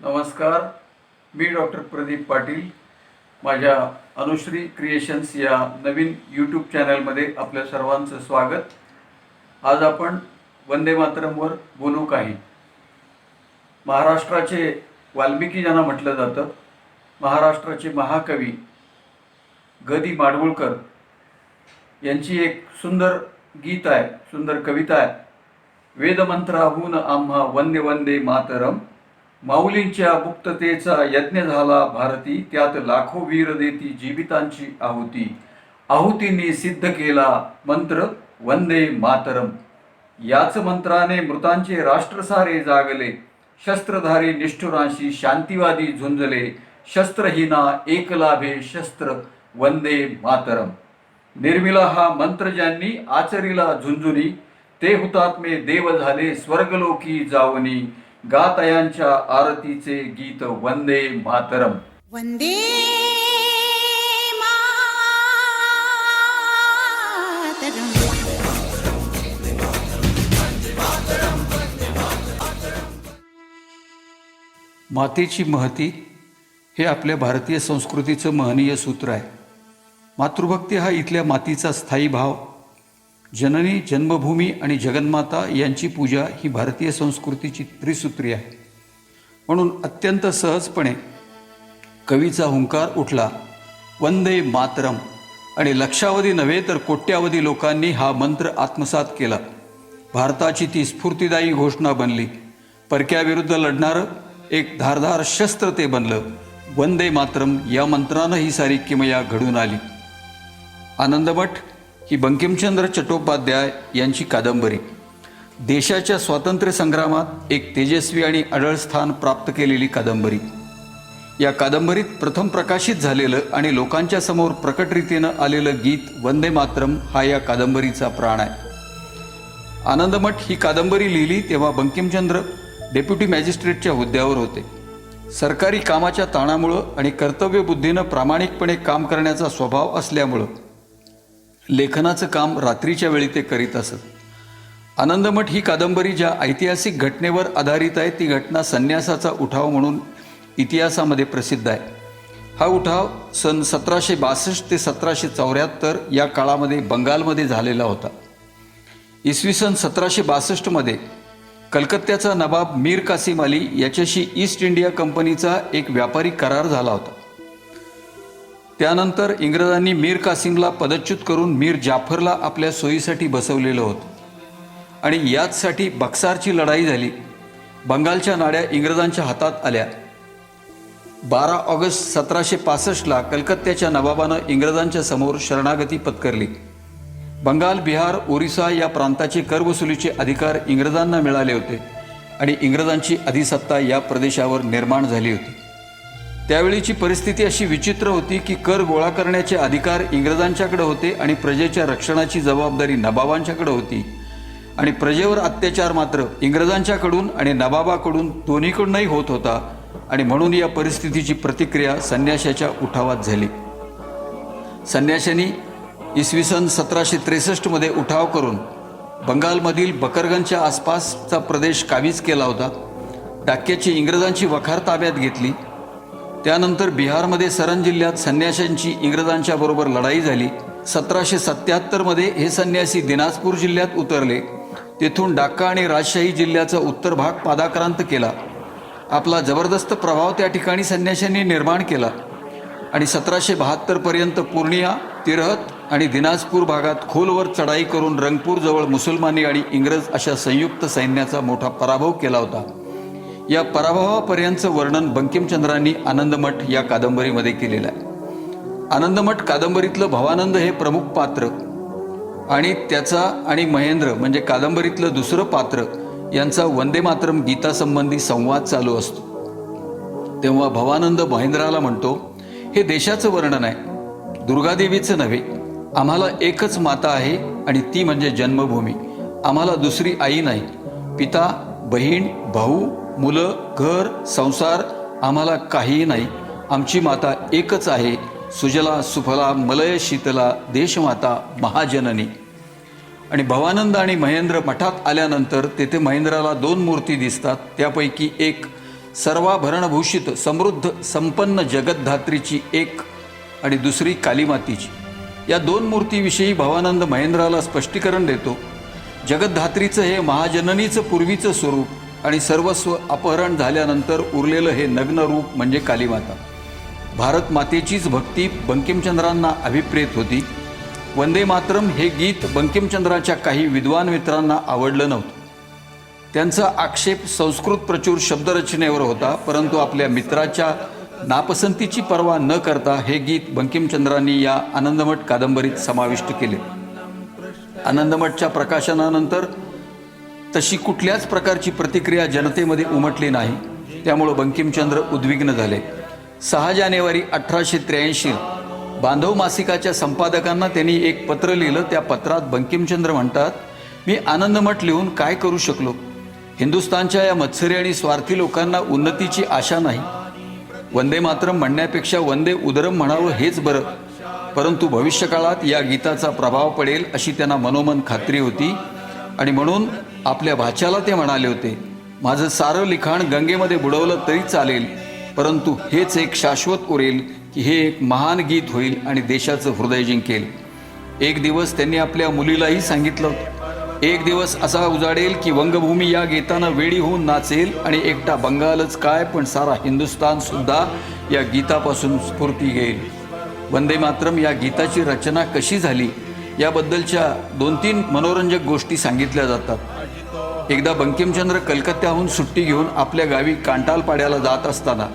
नमस्कार. मी डॉक्टर प्रदीप पाटील. माझ्या अनुश्री क्रिएशन्स या नवीन यूट्यूब चॅनलमध्ये आपल्या सर्वांचं स्वागत. आज आपण वंदे मातरमवर बोलू. काही महाराष्ट्राचे वाल्मिकी ज्यांना म्हटलं जातं, महाराष्ट्राचे महाकवी ग दि माडगूळकर यांची एक सुंदर गीत आहे, सुंदर कविता आहे. वेदमंत्राहून आम्हा वंदे वंदे मातरम, माऊलींच्या मुक्ततेचा यज्ञ झाला भारती, त्यात लाखो वीर देती जीवितांची आहुती, आहुतींनी सिद्ध केला मंत्र वंदे मातरम. याच मंत्राने मृतांचे राष्ट्र सारे जागले, शस्त्रधारी निष्ठुरांशी शांतिवादी झुंजले, शस्त्रहीना एक लाभे शस्त्र वंदे मातरम. निर्मिला हा मंत्र ज्यांनी आचरिला झुंजुनी, ते हुतात्मे देव झाले स्वर्गलोकी जावनी, गातयांच्या आरतीचे गीत वंदे मातरम. वंदे मातेची महती हे आपल्या भारतीय संस्कृतीचं महनीय सूत्र आहे. मातृभक्ती हा इथल्या मातीचा स्थायी भाव. जननी, जन्मभूमी आणि जगन्माता यांची पूजा ही भारतीय संस्कृतीची त्रिसूत्री आहे. म्हणून अत्यंत सहजपणे कवीचा हुंकार उठला वंदे मातरम, आणि लक्षावधी नव्हे तर कोट्यावधी लोकांनी हा मंत्र आत्मसात केला. भारताची ती स्फूर्तिदायी घोषणा बनली. परक्याविरुद्ध लढणारं एक धारदार शस्त्र ते बनलं. वंदे मातरम या मंत्रानं ही सारी किमया घडून आली. आनंदमठ ही बंकिमचंद्र चट्टोपाध्याय यांची कादंबरी. देशाच्या स्वातंत्र्य संग्रामात एक तेजस्वी आणि अढळ स्थान प्राप्त केलेली कादंबरी. या कादंबरीत प्रथम प्रकाशित झालेलं आणि लोकांच्या समोर प्रकट रीतीनं आलेलं गीत वंदे मातरम हा या कादंबरीचा प्राण आहे. आनंदमठ ही कादंबरी लिहिली तेव्हा बंकिमचंद्र डेप्युटी मॅजिस्ट्रेटच्या हुद्द्यावर होते. सरकारी कामाच्या ताणामुळं आणि कर्तव्यबुद्धीनं प्रामाणिकपणे काम करण्याचा स्वभाव असल्यामुळं लेखनाचं काम रात्रीच्या वेळी ते करीत असत. आनंदमठ ही कादंबरी ज्या ऐतिहासिक घटनेवर आधारित आहे ती घटना संन्यासाचा उठाव म्हणून इतिहासामध्ये प्रसिद्ध आहे. हा उठाव सन 1762 ते 1774 या काळामध्ये बंगालमध्ये झालेला होता. इसवी सन 1762 कलकत्त्याचा नवाब मीर कासिम अली याच्याशी ईस्ट इंडिया कंपनीचा एक व्यापारी करार झाला होता. त्यानंतर इंग्रजांनी मीर कासिमला पदच्युत करून मीर जाफरला आपल्या सोयीसाठी बसवलेलं होतं आणि याचसाठी बक्सारची लढाई झाली. बंगालच्या नाड्या इंग्रजांच्या हातात आल्या. 12 ऑगस्ट 1765 कलकत्त्याच्या नवाबानं इंग्रजांच्या समोर शरणागती पत्करली. बंगाल, बिहार, ओरिसा या प्रांताचे करवसुलीचे अधिकार इंग्रजांना मिळाले होते आणि इंग्रजांची अधिसत्ता या प्रदेशावर निर्माण झाली होती. त्यावेळीची परिस्थिती अशी विचित्र होती की कर गोळा करण्याचे अधिकार इंग्रजांच्याकडे होते आणि प्रजेच्या रक्षणाची जबाबदारी नवाबांच्याकडे होती, आणि प्रजेवर अत्याचार मात्र इंग्रजांच्याकडून आणि नवाबाकडून दोन्हीकडूनही होत होता. आणि म्हणून या परिस्थितीची प्रतिक्रिया संन्याशाच्या उठावात झाली. संन्याशांनी इसवी सन 1763 उठाव करून बंगालमधील बकरगंजच्या आसपासचा प्रदेश काबीज केला होता. डाक्याची इंग्रजांची वखार ताब्यात घेतली. त्यानंतर बिहारमध्ये सरन जिल्ह्यात संन्याशांची इंग्रजांच्या बरोबर लढाई झाली. 1777 हे संन्यासी दिनाजपूर जिल्ह्यात उतरले. तेथून डाक्का आणि राजशाही जिल्ह्याचा उत्तर भाग पादाक्रांत केला. आपला जबरदस्त प्रभाव त्या ठिकाणी संन्याशांनी निर्माण केला आणि 1772 पूर्णिया, तिरहत आणि दिनाजपूर भागात खोलवर चढाई करून रंगपूरजवळ मुसलमानी आणि इंग्रज अशा संयुक्त सैन्याचा मोठा पराभव केला होता. या पराभवापर्यंतचं वर्णन बंकिमचंद्रांनी आनंदमठ या कादंबरीमध्ये केलेलं आहे. आनंदमठ कादंबरीतलं भवानंद हे प्रमुख पात्र आणि त्याचा आणि महेंद्र म्हणजे कादंबरीतलं दुसरं पात्र यांचा वंदे मातरम गीतासंबंधी संवाद चालू असतो. तेव्हा भवानंद महेंद्राला म्हणतो, हे देशाचं वर्णन आहे, दुर्गादेवीचं नव्हे. आम्हाला एकच माता आहे आणि ती म्हणजे जन्मभूमी. आम्हाला दुसरी आई नाही. पिता, बहीण, भाऊ, मुलं, घर, संसार आम्हाला काहीही नाही. आमची माता एकच आहे, सुजला सुफला मलय शीतला देशमाता महाजननी. आणि भवानंद आणि महेंद्र मठात आल्यानंतर तेथे महेंद्राला 2 मूर्ती दिसतात. त्यापैकी एक सर्वाभरणभूषित समृद्ध संपन्न जगतधात्रीची एक आणि दुसरी कालीमातीची. या दोन मूर्तीविषयी भवानंद महेंद्राला स्पष्टीकरण देतो. जगतधात्रीचं हे महाजननीचं पूर्वीचं स्वरूप आणि सर्वस्व अपहरण झाल्यानंतर उरलेलं हे नग्न रूप म्हणजे कालीमाता. भारत मातेचीच भक्ती बंकिमचंद्रांना अभिप्रेत होती. वंदे मातरम हे गीत बंकिमचंद्राच्या काही विद्वान मित्रांना आवडलं नव्हतं. त्यांचा आक्षेप संस्कृत प्रचूर शब्दरचनेवर होता, परंतु आपल्या मित्राच्या नापसंतीची पर्वा न करता हे गीत बंकिमचंद्रांनी या आनंदमठ कादंबरीत समाविष्ट केले. आनंदमठच्या प्रकाशनानंतर तशी कुठल्याच प्रकारची प्रतिक्रिया जनतेमध्ये उमटली नाही. त्यामुळे बंकिमचंद्र उद्विग्न झाले. 6 जानेवारी 1883 बांधव मासिकाच्या संपादकांना त्यांनी एक पत्र लिहिलं. त्या पत्रात बंकिमचंद्र म्हणतात, मी आनंदमठ लिहून काय करू शकलो? हिंदुस्थानच्या या मत्सरी आणि स्वार्थी लोकांना उन्नतीची आशा नाही. वंदे मातरम म्हणण्यापेक्षा वंदे उदरम म्हणावं हेच बरं. परंतु भविष्यकाळात या गीताचा प्रभाव पडेल अशी त्यांना मनोमन खात्री होती आणि म्हणून आपल्या भाच्याला ते म्हणाले होते, माझं सारं लिखाण गंगेमध्ये बुडवलं तरी चालेल, परंतु हेच एक शाश्वत उरेल की हे एक महान गीत होईल आणि देशाचं हृदय जिंकेल. एक दिवस त्यांनी आपल्या मुलीलाही सांगितलं होतं, एक दिवस असा उजाडेल की वंगभूमी या गीतानं वेडी होऊन नाचेल आणि एकटा बंगालच काय पण सारा हिंदुस्तान सुद्धा या गीतापासून स्फूर्ती घेईल. वंदे मातरम या गीताची रचना कशी झाली याबद्दलच्या 2-3 मनोरंजक गोष्टी सांगितल्या जातात. एकदा बंकिमचंद्र कलकत्त्याहून सुट्टी घेऊन आपल्या गावी कांटालपाड्याला जात असताना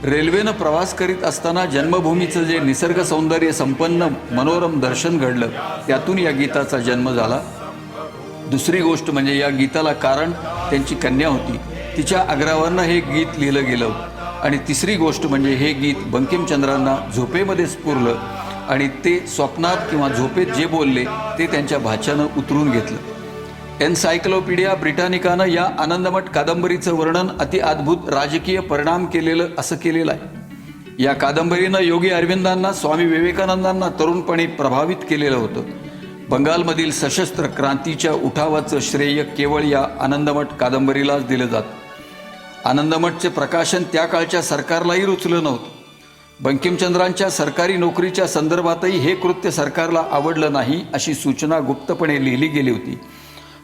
रेल्वेनं प्रवास करीत असताना जन्मभूमीचं जे निसर्ग सौंदर्य संपन्न मनोरम दर्शन घडलं, त्यातून या गीताचा जन्म झाला. दुसरी गोष्ट म्हणजे या गीताला कारण त्यांची कन्या होती, तिच्या आग्रहावरनं हे गीत लिहिलं गेलं. आणि तिसरी गोष्ट म्हणजे हे गीत बंकिमचंद्रांना झोपेमध्ये स्फुरलं आणि ते स्वप्नात किंवा झोपेत जे बोलले ते त्यांच्या भाच्यानं उतरून घेतलं. एन्सायक्लोपीडिया ब्रिटानिकानं या आनंदमठ कादंबरीचं वर्णन अति अद्भुत राजकीय परिणाम केलेलं असं केलेलं आहे. या कादंबरीनं योगी अरविंदांना, स्वामी विवेकानंदांना तरुणपणी प्रभावित केलेलं होतं. बंगालमधील सशस्त्र क्रांतीच्या उठावाचं श्रेय केवळ या आनंदमठ कादंबरीलाच दिलं जातं. आनंदमठचे प्रकाशन त्या काळच्या सरकारलाही रुचलं नव्हतं. बंकिमचंद्रांच्या सरकारी नोकरीच्या संदर्भातही हे कृत्य सरकारला आवडलं नाही अशी सूचना गुप्तपणे लिहिली गेली होती.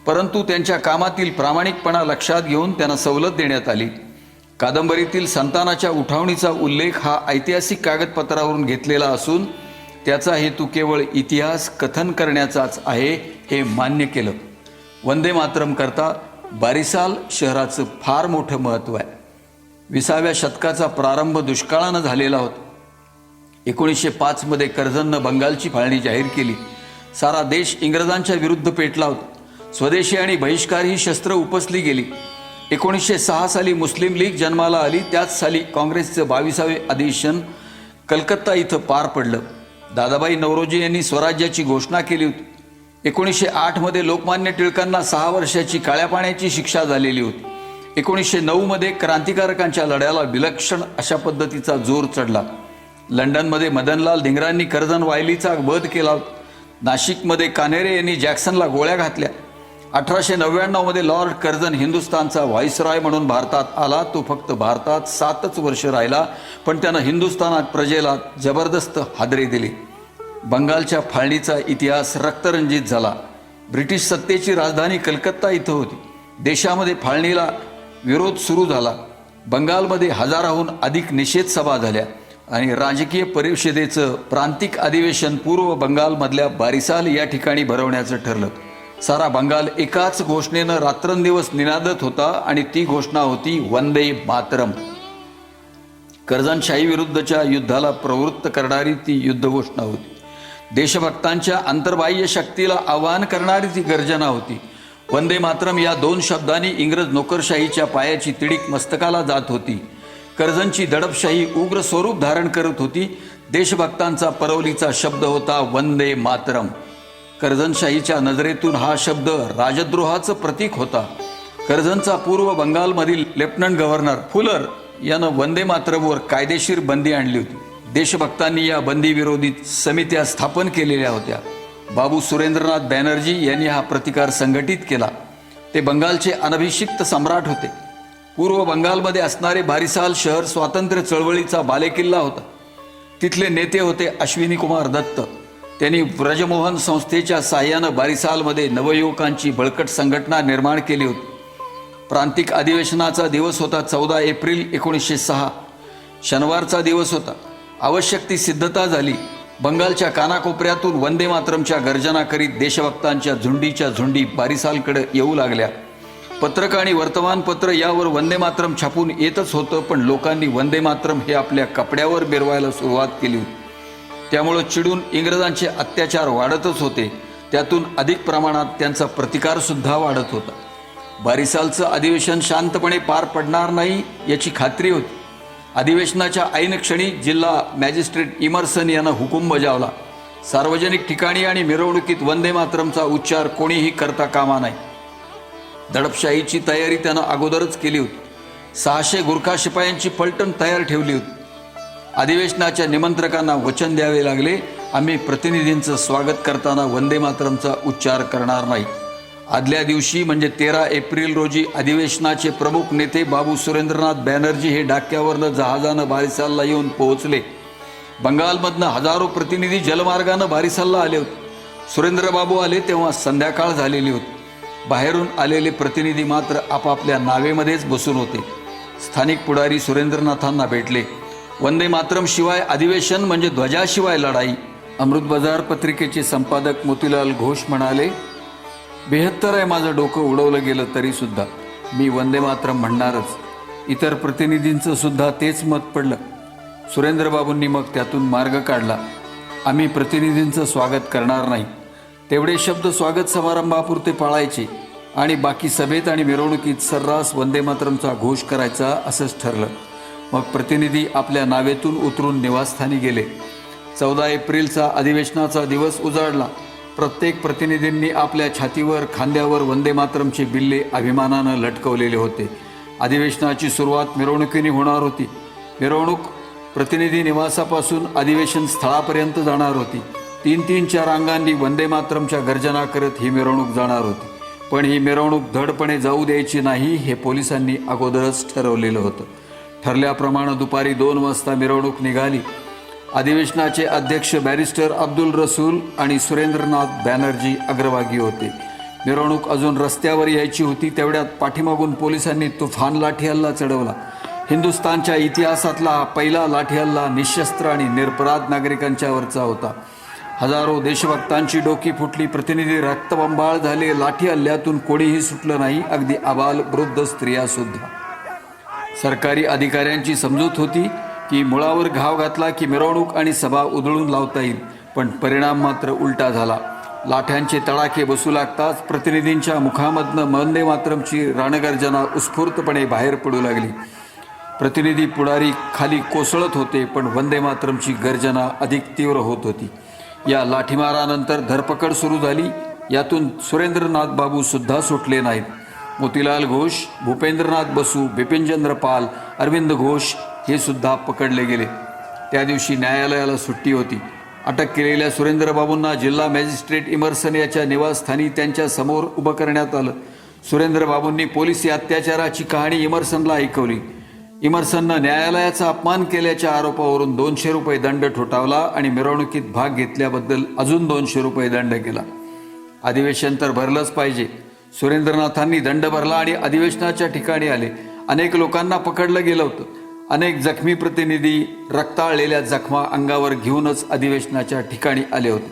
परंतु त्यांच्या कामातील प्रामाणिकपणा लक्षात घेऊन त्यांना सवलत देण्यात आली. कादंबरीतील संतानाच्या उठावणीचा उल्लेख हा ऐतिहासिक कागदपत्रावरून घेतलेला असून त्याचा हेतू केवळ इतिहास कथन करण्याचाच आहे हे मान्य केलं. वंदे मातरम करता बारिसाल शहराचं फार मोठं महत्त्व आहे. 20व्या शतकाचा प्रारंभ दुष्काळानं झालेला होता. 1905 मध्ये कर्झननं बंगालची फाळणी जाहीर केली. सारा देश इंग्रजांच्या विरुद्ध पेटला होता. स्वदेशी आणि बहिष्कार ही शस्त्र उपसली गेली. 1906 साली मुस्लिम लीग जन्माला आली. त्याच साली काँग्रेसचं 22वे अधिवेशन कलकत्ता इथं पार पडलं. दादाबाई नौरोजी यांनी स्वराज्याची घोषणा केली होती. 1908 मध्ये लोकमान्य टिळकांना 6 वर्षाची काळ्या पाण्याची शिक्षा झालेली होती. 1909 मध्ये क्रांतिकारकांच्या लढ्याला विलक्षण अशा पद्धतीचा जोर चढला. लंडनमध्ये मदनलाल धिंगरांनी कर्झन वायलीचा वध केला. नाशिकमध्ये कान्हेरे यांनी जॅक्सनला गोळ्या घातल्या. 1899 मध्ये लॉर्ड कर्झन हिंदुस्थानचा व्हाईसरॉय म्हणून भारतात आला. तो फक्त भारतात 7च वर्ष राहिला, पण त्यानं हिंदुस्थानात प्रजेला जबरदस्त हादरे दिली. बंगालच्या फाळणीचा इतिहास रक्तरंजित झाला. ब्रिटिश सत्तेची राजधानी कलकत्ता इथं होती. देशामध्ये फाळणीला विरोध सुरू झाला. बंगालमध्ये हजाराहून अधिक निषेध सभा झाल्या आणि राजकीय परिषदेचं प्रांतिक अधिवेशन पूर्व बंगालमधल्या बारिसाल या ठिकाणी भरवण्याचं ठरलं. सारा बंगाल एकाच घोषणेनं रात्रंदिवस निनादत होता आणि ती घोषणा होती वंदे मातरम. कर्झनशाही विरुद्धच्या युद्धाला प्रवृत्त करणारी ती युद्ध घोषणा होती. देशभक्तांच्या अंतर्बाह्य शक्तीला आवाहन करणारी ती गर्जना होती. वंदे मातरम या 2 शब्दांनी इंग्रज नोकरशाहीच्या पायाची तिडीक मस्तकाला जात होती. कर्झनची दडपशाही उग्र स्वरूप धारण करत होती. देशभक्तांचा परवलीचा शब्द होता वंदे मातरम. कर्झनशाहीच्या नजरेतून हा शब्द राजद्रोहाचं प्रतीक होता. कर्झनचा पूर्व बंगालमधील लेफ्टनंट गव्हर्नर फुलर यानं वंदे मातरमवर कायदेशीर बंदी आणली होती. देशभक्तांनी या बंदीविरोधी समित्या स्थापन केलेल्या होत्या. बाबू सुरेंद्रनाथ बॅनर्जी यांनी हा प्रतिकार संघटित केला. ते बंगालचे अनभिषिक्त सम्राट होते. पूर्व बंगालमध्ये असणारे बारिसाल शहर स्वातंत्र्य चळवळीचा बालेकिल्ला होता. तिथले नेते होते अश्विनी कुमार दत्त. त्यांनी व्रजमोहन संस्थेच्या साहाय्यानं बारिसालमध्ये नवयुवकांची बळकट संघटना निर्माण केली होती. प्रांतिक अधिवेशनाचा दिवस होता 14 एप्रिल 1906. शनिवारचा दिवस होता. आवश्यक ती सिद्धता झाली. बंगालच्या कानाकोपऱ्यातून वंदे मातरमच्या गर्जना करीत देशभक्तांच्या झुंडीच्या झुंडी बारिसालकडे येऊ लागल्या. पत्रक आणि वर्तमानपत्र यावर वंदे मातरम छापून येतच होतं, पण लोकांनी वंदे मातरम हे आपल्या कपड्यावर बेरवायला सुरुवात केली होती. त्यामुळं चिडून इंग्रजांचे अत्याचार वाढतच होते. त्यातून अधिक प्रमाणात त्यांचा प्रतिकारसुद्धा वाढत होता. बारिसालचं अधिवेशन शांतपणे पार पडणार नाही याची खात्री होती. अधिवेशनाच्या ऐन क्षणी जिल्हा मॅजिस्ट्रेट इमर्सन यानं हुकूम बजावला. सार्वजनिक ठिकाणी आणि मिरवणुकीत वंदे मातरमचा उच्चार कोणीही करता कामा नाही. दडपशाहीची तयारी त्यानं अगोदरच केली होती. 600 गुरखा शिपायांची पलटण तयार ठेवली होती. अधिवेशनाच्या निमंत्रकांना वचन द्यावे लागले, आम्ही प्रतिनिधींचं स्वागत करताना वंदे मातरमचा उच्चार करणार नाही. आदल्या दिवशी म्हणजे 13 एप्रिल रोजी अधिवेशनाचे प्रमुख नेते बाबू सुरेंद्रनाथ बॅनर्जी हे डाक्यावरनं जहाजानं बारिसालला येऊन पोहोचले. बंगालमधनं हजारो प्रतिनिधी जलमार्गानं बारिसालला आले होते. सुरेंद्रबाबू आले तेव्हा संध्याकाळ झालेली होती. बाहेरून आलेले प्रतिनिधी मात्र आपापल्या नावेमध्येच बसून होते. स्थानिक पुढारी सुरेंद्रनाथांना भेटले. वंदे मातरम शिवाय अधिवेशन म्हणजे ध्वजाशिवाय लढाई. अमृत बाजार पत्रिकेचे संपादक मोतीलाल घोष म्हणाले, 72 आहे माझं डोकं उडवलं गेलं तरीसुद्धा मी वंदे मातरम म्हणणारच. इतर प्रतिनिधींचं सुद्धा तेच मत पडलं. सुरेंद्रबाबूंनी मग त्यातून मार्ग काढला, आम्ही प्रतिनिधींचं स्वागत करणार नाही. तेवढे शब्द स्वागत समारंभापुरते पाळायचे आणि बाकी सभेत आणि मिरवणुकीत सर्रास वंदे मातरमचा घोष करायचा असंच ठरलं. मग प्रतिनिधी आपल्या नावेतून उतरून निवासस्थानी गेले. 14 एप्रिलचा अधिवेशनाचा दिवस उजाडला. प्रत्येक प्रतिनिधींनी आपल्या छातीवर खांद्यावर वंदे मातरमचे बिल्ले अभिमानानं लटकवलेले होते. अधिवेशनाची सुरुवात मिरवणुकीने होणार होती. मिरवणूक प्रतिनिधी निवासापासून अधिवेशन स्थळापर्यंत जाणार होती. 3-4 रांगांनी वंदे मातरमच्या गर्जना करत ही मिरवणूक जाणार होती. पण ही मिरवणूक धडपणे जाऊ द्यायची नाही हे पोलिसांनी अगोदरच ठरवलेलं होतं. ठरल्याप्रमाणे दुपारी 2 वाजता मिरवणूक निघाली. अधिवेशनाचे अध्यक्ष बॅरिस्टर अब्दुल रसूल आणि सुरेंद्रनाथ बॅनर्जी अग्रभागी होते. मिरवणूक अजून रस्त्यावर यायची होती तेवढ्यात पाठीमागून पोलिसांनी तुफान लाठीहल्ला चढवला. हिंदुस्थानच्या इतिहासातला हा पहिला लाठीहल्ला निशस्त्र आणि निरपराध नागरिकांच्यावरचा होता. हजारो देशभक्तांची डोकी फुटली. प्रतिनिधी रक्तबंबाळ झाले. लाठी हल्ल्यातून कोणीही सुटलं नाही, अगदी आबाल वृद्ध स्त्रिया सुद्धा. सरकारी अधिकाऱ्यांची समजूत होती की मुळावर घाव घातला की मिरवणूक आणि सभा उधळून लावता येईल, पण परिणाम मात्र उलटा झाला. लाठ्यांचे तडाखे बसू लागताच प्रतिनिधींच्या मुखामधनं वंदे मातरमची रणगर्जना उत्स्फूर्तपणे बाहेर पडू लागली. प्रतिनिधी पुढारी खाली कोसळत होते, पण वंदे मातरमची गर्जना अधिक तीव्र होत होती. या लाठीमारानंतर धरपकड सुरू झाली. यातून सुरेंद्रनाथ बाबू सुद्धा सुटले नाहीत. मोतीलाल घोष, भूपेंद्रनाथ बसू, बिपिनचंद्र पाल, अरविंद घोष हे सुद्धा पकडले गेले. त्या दिवशी न्यायालयाला सुट्टी होती. अटक केलेल्या सुरेंद्रबाबूंना जिल्हा मॅजिस्ट्रेट इमर्सन याच्या निवासस्थानी त्यांच्या समोर उभं करण्यात आलं. सुरेंद्रबाबूंनी पोलिसी अत्याचाराची कहाणी इमर्सनला ऐकवली. इमर्सननं न्यायालयाचा अपमान केल्याच्या आरोपावरून 200 रुपये दंड ठोठावला आणि मिरवणुकीत भाग घेतल्याबद्दल अजून 200 रुपये दंड केला. अधिवेशन तर भरलंच पाहिजे. सुरेंद्रनाथांनी दंड भरला आणि अधिवेशनाच्या ठिकाणी आले. अनेक लोकांना पकडलं गेलं होतं. अनेक जखमी प्रतिनिधी रक्ताळलेल्या जखमा अंगावर घेऊनच अधिवेशनाच्या ठिकाणी आले होते.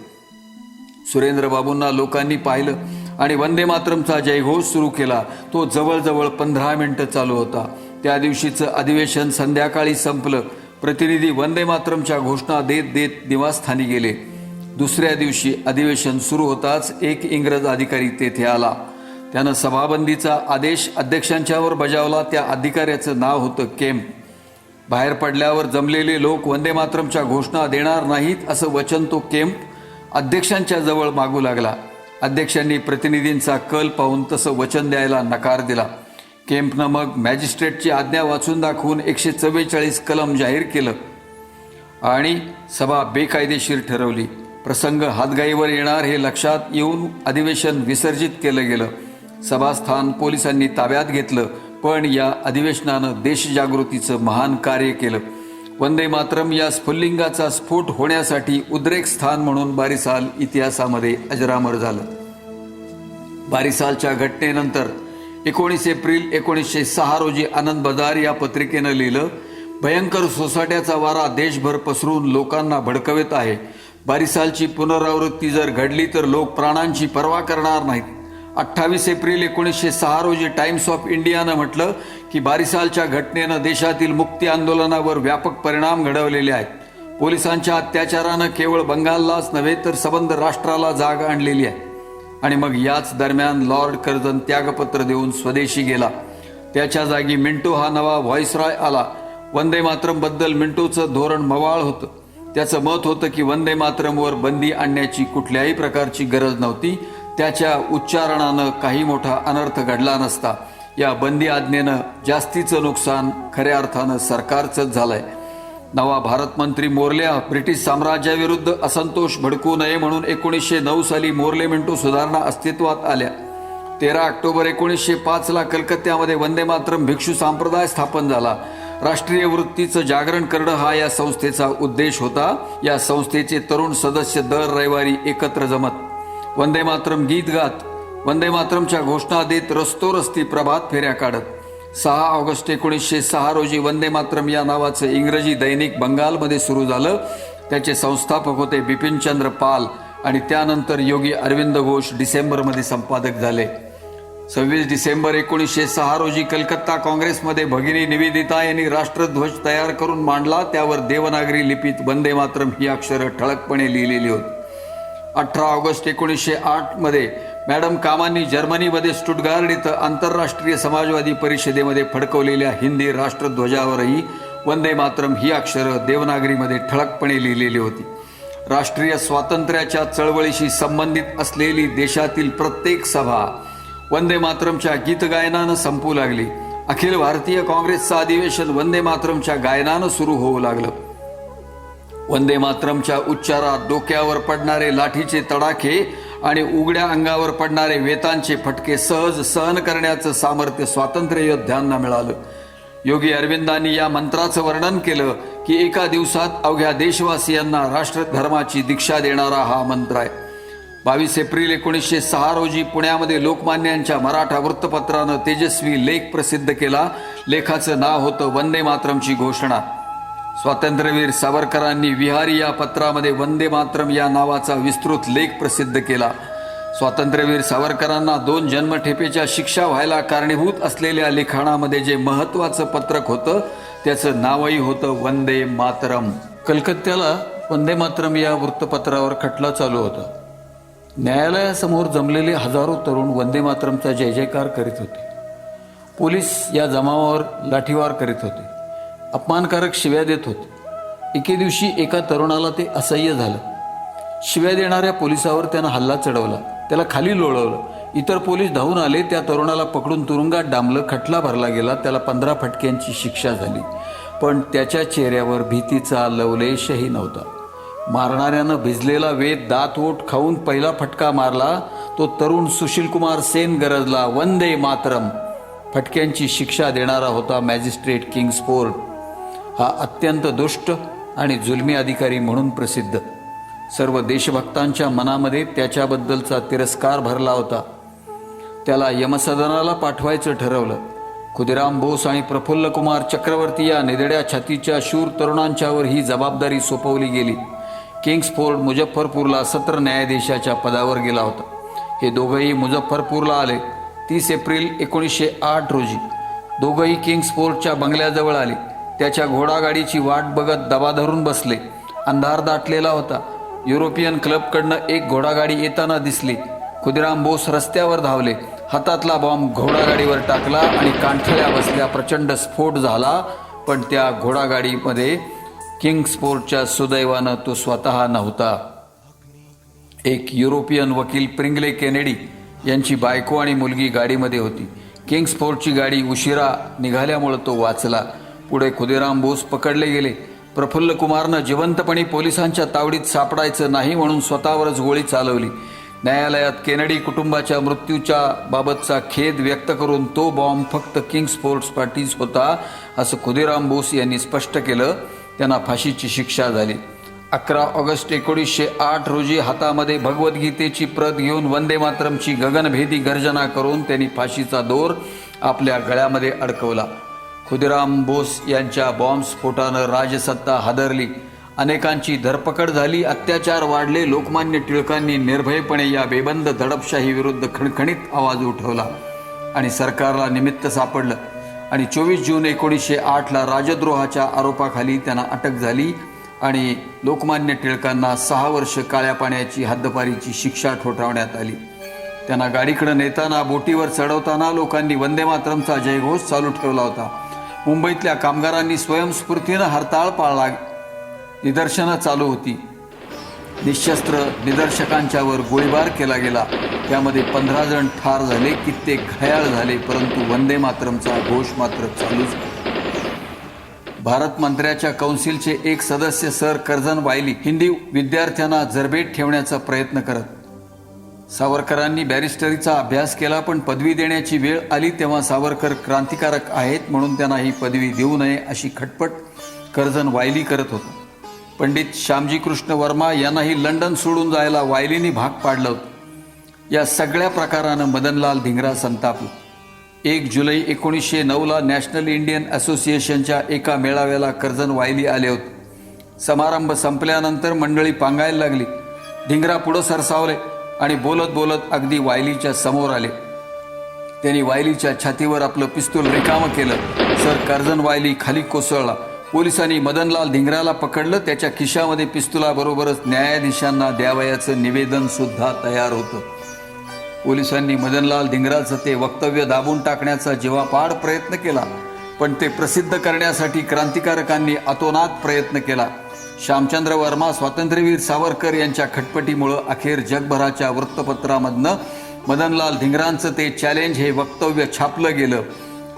सुरेंद्रबाबूंना लोकांनी पाहिलं आणि वंदे मातरमचा जयघोष सुरू केला. तो जवळजवळ 15 मिनिटं चालू होता. त्या दिवशीचं अधिवेशन संध्याकाळी संपलं. प्रतिनिधी वंदे मातरमच्या घोषणा देत देत निवासस्थानी गेले. दुसऱ्या दिवशी अधिवेशन सुरू होताच एक इंग्रज अधिकारी तेथे आला. त्यानं सभाबंदीचा आदेश अध्यक्षांच्यावर बजावला. त्या अधिकाऱ्याचं नाव होतं केम्प. बाहेर पडल्यावर जमलेले लोक वंदे मातरमच्या घोषणा देणार नाहीत असं वचन तो केम्प अध्यक्षांच्या जवळ मागू लागला. अध्यक्षांनी प्रतिनिधींचा कल पाहून तसं वचन द्यायला नकार दिला. केम्पनं मग मॅजिस्ट्रेटची आज्ञा वाचून दाखवून 144 कलम जाहीर केलं आणि सभा बेकायदेशीर ठरवली. प्रसंग हातगाईवर येणार हे लक्षात येऊन अधिवेशन विसर्जित केलं गेलं. सभास्थान पोलिसांनी ताब्यात घेतलं. पण या अधिवेशनानं देशजागृतीचं महान कार्य केलं. वंदे मातरम या स्फुल्लिंगाचा स्फोट होण्यासाठी उद्रेक स्थान म्हणून बारिसाल इतिहासामध्ये अजरामर झालं. बारिसालच्या घटनेनंतर 19 एप्रिल 1906 रोजी आनंद बाजार या पत्रिकेनं लिहिलं, भयंकर सोसाट्याचा वारा देशभर पसरून लोकांना भडकवत आहे. बारिसालची पुनरावृत्ती जर घडली तर लोक प्राणांची पर्वा करणार नाहीत. 28 एप्रिल 1906 रोजी टाइम्स ऑफ इंडियानं म्हटलं की बारिसालच्या घटनेनं देशातील मुक्ती आंदोलनावर व्यापक परिणाम घडवलेले आहेत. पोलिसांच्या अत्याचारानं केवळ बंगाललाच नव्हे तर सबंध राष्ट्राला जाग आणलेली आहे. आणि मग याच दरम्यान लॉर्ड कर्झन त्यागपत्र देऊन स्वदेशी गेला. त्याच्या जागी मिंटो हा नवा व्हॉइसरॉय आला. वंदे मातरम बद्दल मिंटोचं धोरण मवाळ होतं. त्याचं मत होतं की वंदे मातरमवर बंदी आणण्याची कुठल्याही प्रकारची गरज नव्हती. त्याच्या उच्चारणानं काही मोठा अनर्थ घडला नसता. या बंदी आज्ञेनं जास्तीचं नुकसान खऱ्या अर्थानं सरकारचंच झालंय. नवा भारत मंत्री मोर्ले ब्रिटिश साम्राज्याविरुद्ध असंतोष भडकू नये म्हणून 1909 साली मोर्ले मिंटो सुधारणा अस्तित्वात आल्या. 13 ऑक्टोबर 1905ला कलकत्त्यामध्ये वंदे मातरम भिक्षू संप्रदाय स्थापन झाला. राष्ट्रीय वृत्तीचं जागरण करणं हा या संस्थेचा उद्देश होता. या संस्थेचे तरुण सदस्य दर रविवारी एकत्र जमत, वंदे मातरम गीत गात, वंदे मातरमच्या घोषणा देत रस्तोरस्ती प्रभात फेऱ्या काढत. 6 ऑगस्ट 1906 रोजी वंदे मातरम या नावाचं इंग्रजी दैनिक बंगालमध्ये सुरू झालं. त्याचे संस्थापक होते बिपिनचंद्र पाल आणि त्यानंतर योगी अरविंद घोष डिसेंबरमध्ये संपादक झाले. 26 डिसेंबर 1906 रोजी कलकत्ता काँग्रेसमध्ये भगिनी निवेदिता यांनी राष्ट्रध्वज तयार करून मांडला. त्यावर देवनागरी लिपीत वंदे मातरम ही अक्षरं ठळकपणे लिहिलेली होती. 18 ऑगस्ट 1908 मध्ये मॅडम कामांनी जर्मनीमध्ये स्टुटगार्ड इथं आंतरराष्ट्रीय समाजवादी परिषदेमध्ये फडकवलेल्या हिंदी राष्ट्रध्वजावरही वंदे मातरम ही अक्षरं देवनागरीमध्ये ठळकपणे लिहिलेली होती. राष्ट्रीय स्वातंत्र्याच्या चळवळीशी संबंधित असलेली देशातील प्रत्येक सभा वंदे मातरमच्या गीतगायनानं संपू लागली. अखिल भारतीय काँग्रेसचं अधिवेशन वंदे मातरमच्या गायनानं सुरू होऊ लागलं. वंदे मातरमच्या उच्चारात डोक्यावर पडणारे लाठीचे तडाखे आणि उघड्या अंगावर पडणारे वेतांचे फटके सहज सहन करण्याचं सामर्थ्य स्वातंत्र्य योद्ध्यांना मिळालं. योगी अरविंदांनी या मंत्राचं वर्णन केलं की एका दिवसात अवघ्या देशवासियांना राष्ट्रधर्माची दीक्षा देणारा हा मंत्र आहे. 22 एप्रिल 1906 रोजी पुण्यामध्ये लोकमान्यांच्या मराठा वृत्तपत्रानं तेजस्वी लेख प्रसिद्ध केला. लेखाचं नाव होतं वंदे मातरमची घोषणा. स्वातंत्र्यवीर सावरकरांनी विहारी या पत्रामध्ये वंदे मातरम या नावाचा विस्तृत लेख प्रसिद्ध केला. स्वातंत्र्यवीर सावरकरांना 2 जन्मठेपेच्या शिक्षा व्हायला कारणीभूत असलेल्या लिखाणामध्ये जे महत्त्वाचं पत्रक होतं त्याचं नावही होतं वंदे मातरम. कलकत्त्याला वंदे मातरम या वृत्तपत्रावर खटला चालू होता. न्यायालयासमोर जमलेले हजारो तरुण वंदे मातरमचा जय जयकार करीत होते. पोलीस या जमावावर लाठीवार करीत होते, अपमानकारक शिव्या देत होते. एके दिवशी एका तरुणाला ते असह्य झालं. शिव्या देणाऱ्या पोलिसावर त्यानं हल्ला चढवला, त्याला खाली लोळवलं. इतर पोलीस धावून आले, त्या तरुणाला पकडून तुरुंगात डांबलं. खटला भरला गेला. त्याला 15 फटक्यांची शिक्षा झाली. पण त्याच्या चेहऱ्यावर भीतीचा लवलेशही नव्हता. मारणाऱ्यानं भिजलेला वेद दात ओठ खाऊन पहिला फटका मारला. तो तरुण सुशीलकुमार सेन गरजला, वंदे मातरम. फटक्यांची शिक्षा देणारा होता मॅजिस्ट्रेट किंग्सफोर्ड. हा अत्यंत दुष्ट आणि जुलमी अधिकारी म्हणून प्रसिद्ध. सर्व देशभक्तांच्या मनामध्ये त्याच्याबद्दलचा तिरस्कार भरला होता. त्याला यमसदनाला पाठवायचं ठरवलं. खुदिराम बोस आणि प्रफुल्ल कुमार चक्रवर्ती या निधड्या छातीच्या शूर तरुणांच्यावर ही जबाबदारी सोपवली गेली. किंग्सफोर्ड मुझफ्फरपूरला सत्र न्यायाधीशाच्या पदावर गेला होता. हे दोघंही मुझफ्फरपूरला आले. 30 एप्रिल 1908 रोजी दोघंही किंग्सफोर्डच्या बंगल्याजवळ आले. त्याच्या घोडागाडीची वाट बघत दबा धरून बसले. अंधार दाटलेला होता. युरोपियन क्लबकडनं एक घोडागाडी येताना दिसली. खुदिराम बोस रस्त्यावर धावले. हातातला बॉम्ब घोडागाडीवर टाकला आणि कांठळ्या बसल्या. प्रचंड स्फोट झाला. पण त्या घोडागाडीमध्ये किंग्सफोर्डच्या सुदैवानं तो स्वतः नव्हता. एक युरोपियन वकील प्रिंगले केनेडी यांची बायको आणि मुलगी गाडीमध्ये होती. किंग्सफोर्डची गाडी उशिरा निघाल्यामुळे तो वाचला. पुढे खुदिराम बोस पकडले गेले. प्रफुल्ल कुमारनं जिवंतपणी पोलिसांच्या तावडीत सापडायचं नाही म्हणून स्वतःवरच गोळी चालवली. न्यायालयात केनेडी कुटुंबाच्या मृत्यूच्या बाबतचा खेद व्यक्त करून तो बॉम्ब फक्त किंग स्पोर्ट्स पार्टीज होता असं खुदिराम बोस यांनी स्पष्ट केलं. त्यांना फाशीची शिक्षा झाली. 11 ऑगस्ट 1908 रोजी हातामध्ये भगवद्गीतेची प्रत घेऊन वंदे मातरमची गगनभेदी गर्जना करून त्यांनी फाशीचा दोर आपल्या गळ्यामध्ये अडकवला. खुदिराम बोस यांच्या बॉम्बस्फोटानं राजसत्ता हादरली. अनेकांची धरपकड झाली. अत्याचार वाढले. लोकमान्य टिळकांनी निर्भयपणे या बेबंद दडपशाही विरुद्ध खणखणीत आवाज उठवला आणि सरकारला निमित्त सापडलं आणि 24 जून 1908ला राजद्रोहाच्या आरोपाखाली त्यांना अटक झाली आणि लोकमान्य टिळकांना 6 वर्ष काळ्या पाण्याची हद्दपारीची शिक्षा ठोठावण्यात आली. त्यांना गाडीकडे नेताना, बोटीवर चढवताना लोकांनी वंदे मातरमचा जयघोष चालू ठेवला होता. मुंबईतल्या कामगारांनी स्वयंस्फूर्तीनं हरताळ पाळला. निदर्शनं चालू होती. निशस्त्र निदर्शकांच्यावर गोळीबार केला गेला. त्यामध्ये 15 जण ठार झाले, कित्येक घायाळ झाले, परंतु वंदे मातरमचा घोष मात्र चालूच. भारत मंत्र्याच्या कौन्सिलचे एक सदस्य सर कर्झन वायली हिंदी विद्यार्थ्यांना जरबेत ठेवण्याचा प्रयत्न करत. सावरकरांनी बॅरिस्टरीचा अभ्यास केला, पण पदवी देण्याची वेळ आली तेव्हा सावरकर क्रांतिकारक आहेत म्हणून त्यांना ही पदवी देऊ नये अशी खटपट कर्झन वायली करत होता. पंडित श्यामजी कृष्ण वर्मा यांनाही लंडन सोडून जायला वायलींनी भाग पाडलं होतं. या सगळ्या प्रकारानं मदनलाल धिंगरा संतापला. 1 जुलै 1909ला नॅशनल इंडियन असोसिएशनच्या एका मेळाव्याला कर्झन वायली आले होते. समारंभ संपल्यानंतर मंडळी पांगायला लागली. धिंगरा पुढं सरसावले आणि बोलत बोलत अगदी वायलीच्या समोर आले. त्यांनी वायलीच्या छातीवर आपलं पिस्तूल रिकामं केलं. सर कर्झन वायली खाली कोसळला. पोलिसांनी मदनलाल धिंगराला पकडलं. त्याच्या खिशामध्ये पिस्तुलाबरोबरच न्यायाधीशांना द्यावयाचं निवेदन सुद्धा तयार होतं. पोलिसांनी मदनलाल धिंगराचं ते वक्तव्य दाबून टाकण्याचा जीवापाड प्रयत्न केला, पण ते प्रसिद्ध करण्यासाठी क्रांतिकारकांनी अतोनात प्रयत्न केला. श्यामचंद्र वर्मा, स्वातंत्र्यवीर सावरकर यांच्या खटपटीमुळं अखेर जगभराच्या वृत्तपत्रामधनं मदनलाल धिंगरांचं ते चॅलेंज हे वक्तव्य छापलं गेलं.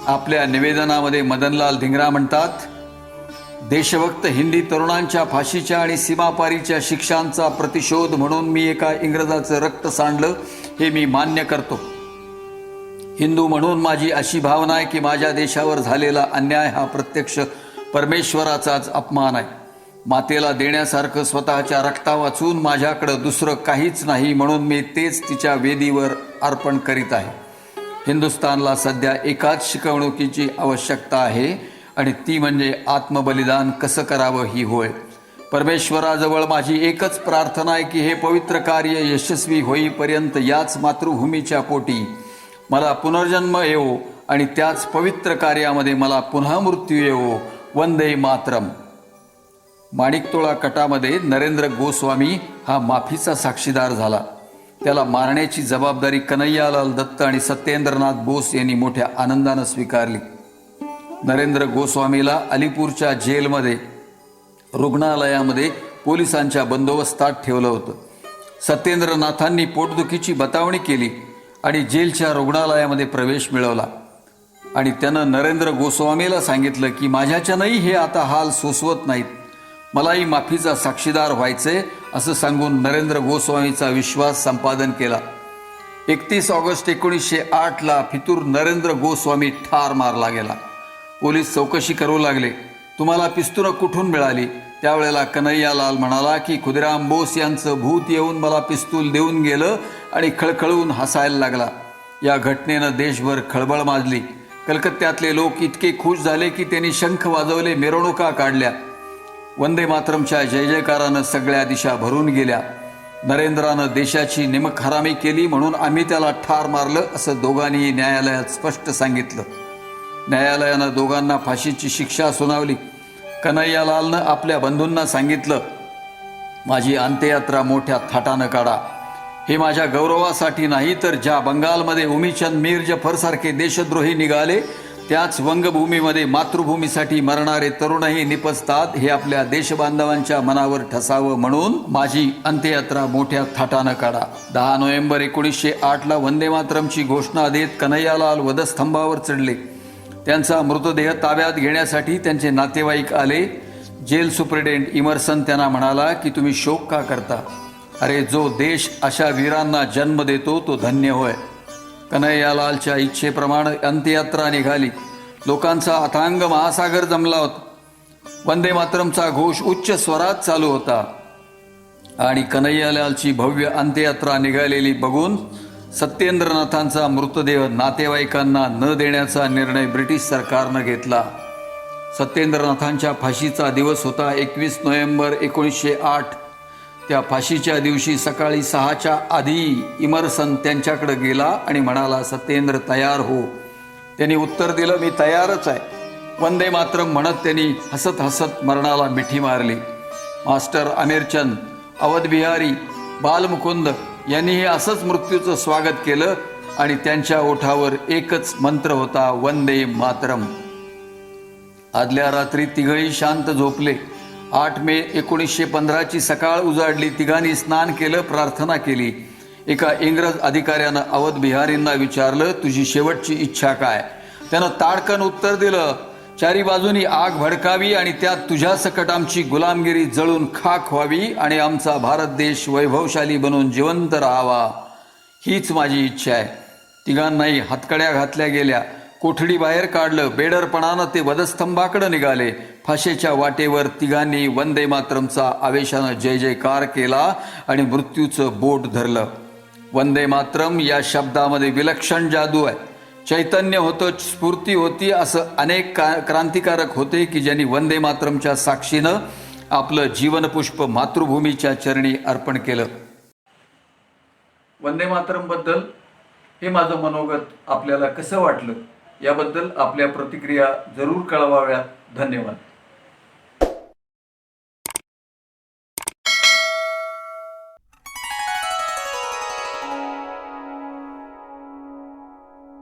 आपल्या निवेदनामध्ये मदनलाल धिंगरा म्हणतात, देशभक्त हिंदी तरुणांच्या फाशीच्या आणि सीमापारीच्या शिक्षांचा प्रतिशोध म्हणून मी एका इंग्रजाचं रक्त सांडलं हे मी मान्य करतो. हिंदू म्हणून माझी अशी भावना आहे की माझ्या देशावर झालेला अन्याय हा प्रत्यक्ष परमेश्वराचाच अपमान आहे. मातेला देण्यासारखं स्वतःच्या रक्ता वाचून माझ्याकडं दुसरं काहीच नाही, म्हणून मी तेच तिच्या वेदीवर अर्पण करीत आहे. हिंदुस्थानला सध्या एकाच शिकवणुकीची आवश्यकता आहे आणि ती म्हणजे आत्मबलिदान कसं करावं ही होय. परमेश्वराजवळ माझी एकच प्रार्थना आहे की हे पवित्र कार्य यशस्वी होईपर्यंत याच मातृभूमीच्या पोटी मला पुनर्जन्म येवो आणि त्याच पवित्र कार्यामध्ये मला पुन्हा मृत्यू येवो. वंदे मातरम. माणिकतोळा कटामध्ये नरेंद्र गोस्वामी हा माफीचा साक्षीदार झाला. त्याला मारण्याची जबाबदारी कन्हैयालाल दत्त आणि सत्येंद्रनाथ बोस यांनी मोठ्या आनंदानं स्वीकारली. नरेंद्र गोस्वामीला अलीपूरच्या जेलमध्ये रुग्णालयामध्ये पोलिसांच्या बंदोबस्तात ठेवलं होतं. सत्येंद्रनाथांनी पोटदुखीची बतावणी केली आणि जेलच्या रुग्णालयामध्ये प्रवेश मिळवला आणि त्यानं नरेंद्र गोस्वामीला सांगितलं की माझ्याच्यानंही हे आता हाल सोसवत नाहीत, मलाही माफीचा साक्षीदार व्हायचे असं सांगून नरेंद्र गोस्वामीचा विश्वास संपादन केला. 31 ऑगस्ट 1908ला फितूर नरेंद्र गोस्वामी ठार मारला गेला. पोलीस चौकशी करू लागले. तुम्हाला पिस्तूलं कुठून मिळाली? त्यावेळेला कन्हैयालाल म्हणाला की खुदिराम बोस यांचं भूत येऊन मला पिस्तूल देऊन गेलं आणि खळखळून हसायला लागला. या घटनेनं देशभर खळबळ माजली. कलकत्त्यातले लोक इतके खुश झाले की त्यांनी शंख वाजवले, मिरवणुका काढल्या. वंदे मातरमच्या जय जयकारानं सगळ्या दिशा भरून गेल्या. नरेंद्रानं देशाची निमकहरामी केली म्हणून आम्ही त्याला ठार मारलं असं दोघांनी न्यायालयात स्पष्ट सांगितलं. न्यायालयानं दोघांना फाशीची शिक्षा सुनावली. कन्हैयालालनं आपल्या बंधूंना सांगितलं, माझी अंत्ययात्रा मोठ्या थाटानं काढा. हे माझ्या गौरवासाठी नाही तर ज्या बंगालमध्ये उमीचंद मीर जफरसारखे देशद्रोही निघाले त्याच वंगभूमीमध्ये मातृभूमीसाठी मरणारे तरुणही निपजतात हे आपल्या देशबांधवांच्या मनावर ठसावं म्हणून माझी अंत्ययात्रा मोठ्या थाटानं काढा. 10 नोव्हेंबर 1908ला वंदे मातरमची घोषणा देत कन्हैयालाल वधस्तंभावर चढले. त्यांचा मृतदेह ताब्यात घेण्यासाठी त्यांचे नातेवाईक आले. जेल सुप्रिटेंडेंट इमर्सन त्यांना म्हणाला की तुम्ही शोक का करता? अरे जो देश अशा वीरांना जन्म देतो तो धन्य होय. कन्हैयालालच्या इच्छेप्रमाणे अंत्ययात्रा निघाली. लोकांचा अथांग महासागर जमला होता. वंदे मातरमचा घोष उच्च स्वरात चालू होता आणि कन्हैयालालची भव्य अंत्ययात्रा निघालेली बघून सत्येंद्रनाथांचा मृतदेह नातेवाईकांना न देण्याचा निर्णय ब्रिटिश सरकारनं घेतला. सत्येंद्रनाथांच्या फाशीचा दिवस होता 21 नोव्हेंबर 1908. त्या फाशीच्या दिवशी सकाळी 6च्या आधी इमर्सन त्यांच्याकडे गेला आणि म्हणाला, सत्येंद्र तयार हो. त्यांनी उत्तर दिलं, मी तयारच आहे. वंदे मातरम म्हणत त्यांनी हसत हसत मरणाला मिठी मारली. मास्टर आमिरचंद, अवध बिहारी, बालमुकुंद यांनीही असंच मृत्यूचं स्वागत केलं आणि त्यांच्या ओठावर एकच मंत्र होता, वंदे मातरम. आदल्या रात्री तिघही शांत झोपले. 8 मे 1915ची सकाळ उजाडली. तिघांनी स्नान केलं, प्रार्थना केली. एका इंग्रज अधिकाऱ्यानं अवध बिहारींना विचारलं, तुझी शेवटची इच्छा काय? त्यानं ताडकन उत्तर दिलं, चारी बाजूनी आग भडकावी आणि त्यात तुझ्या सकट आमची गुलामगिरी जळून खाक व्हावी आणि आमचा भारत देश वैभवशाली बनून जिवंत राहावा. हीच माझी इच्छा आहे. तिघांनाही हातकड्या घातल्या गेल्या. कोठडी बाहेर काढलं. बेडरपणानं ते वधस्तंभाकडे निघाले. फाशीच्या वाटेवर तिघांनी वंदे मातरमचा आवेशानं जय जयकार केला आणि मृत्यूचं बोट धरलं. वंदे मातरम या शब्दामध्ये विलक्षण जादू आहे. चैतन्य होतं, स्फूर्ती होती. असं अनेक क्रांतिकारक होते की ज्यांनी वंदे मातरमच्या साक्षीनं आपलं जीवनपुष्प मातृभूमीच्या चरणी अर्पण केलं. वंदे मातरमबद्दल हे माझं मनोगत आपल्याला कसं वाटलं याबद्दल आपल्या प्रतिक्रिया जरूर कळवाव्यात. धन्यवाद.